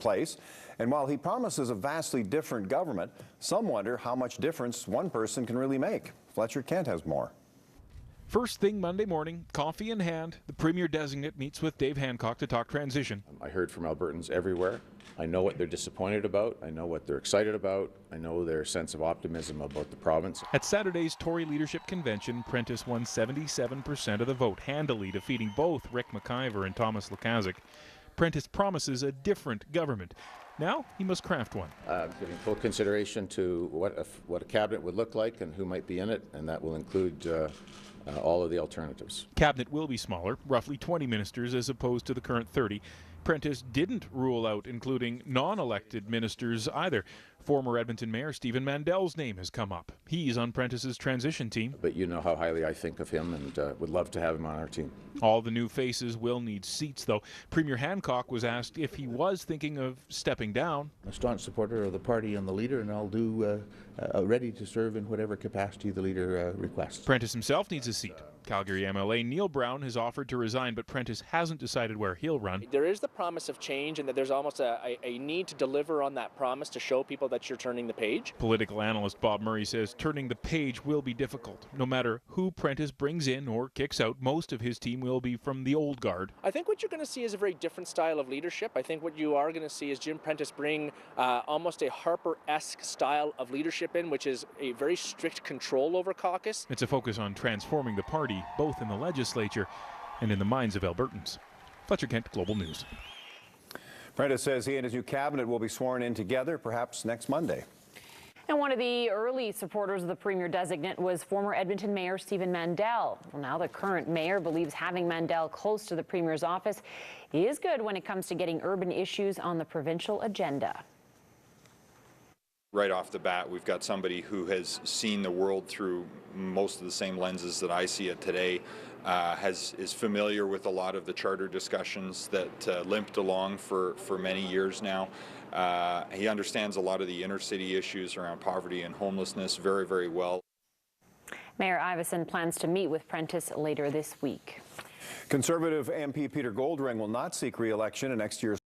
replace. And while he promises a vastly different government, some wonder how much difference one person can really make. Fletcher Kent has more. First thing Monday morning, coffee in hand, the Premier-designate meets with Dave Hancock to talk transition. I heard from Albertans everywhere. I know what they're disappointed about. I know what they're excited about. I know their sense of optimism about the province. At Saturday's Tory leadership convention, Prentice won 77% of the vote, handily defeating both Rick McIver and Thomas Lukaszuk. Prentice promises a different government. Now he must craft one. Giving full consideration to what a cabinet would look like and who might be in it, and that will include all of the alternatives. Cabinet will be smaller, roughly 20 ministers as opposed to the current 30. Prentice didn't rule out including non-elected ministers either. Former Edmonton Mayor Stephen Mandel's name has come up. He's on Prentice's transition team. But you know how highly I think of him and would love to have him on our team. All the new faces will need seats, though. Premier Hancock was asked if he was thinking of stepping down. I'm a staunch supporter of the party and the leader, and I'll do ready to serve in whatever capacity the leader requests. Prentice himself needs a seat. Calgary MLA Neil Brown has offered to resign, but Prentice hasn't decided where he'll run. There is the promise of change, and that there's almost a need to deliver on that promise to show people that you're turning the page. Political analyst Bob Murray says turning the page will be difficult. No matter who Prentice brings in or kicks out, most of his team will be from the old guard. I think what you're going to see is a very different style of leadership. I think what you are going to see is Jim Prentice bring almost a Harper-esque style of leadership in, which is a very strict control over caucus. It's a focus on transforming the party, both in the legislature and in the minds of Albertans. Fletcher Kent, Global News. Prentice says he and his new cabinet will be sworn in together, perhaps next Monday. And one of the early supporters of the Premier-designate was former Edmonton Mayor Stephen Mandel. Well, now the current mayor believes having Mandel close to the Premier's office is good when it comes to getting urban issues on the provincial agenda. Right off the bat, we've got somebody who has seen the world through most of the same lenses that I see it today, is familiar with a lot of the charter discussions that limped along for many years now. He understands a lot of the inner city issues around poverty and homelessness very, very well. Mayor Iveson plans to meet with Prentice later this week. Conservative MP Peter Goldring will not seek re-election in next year's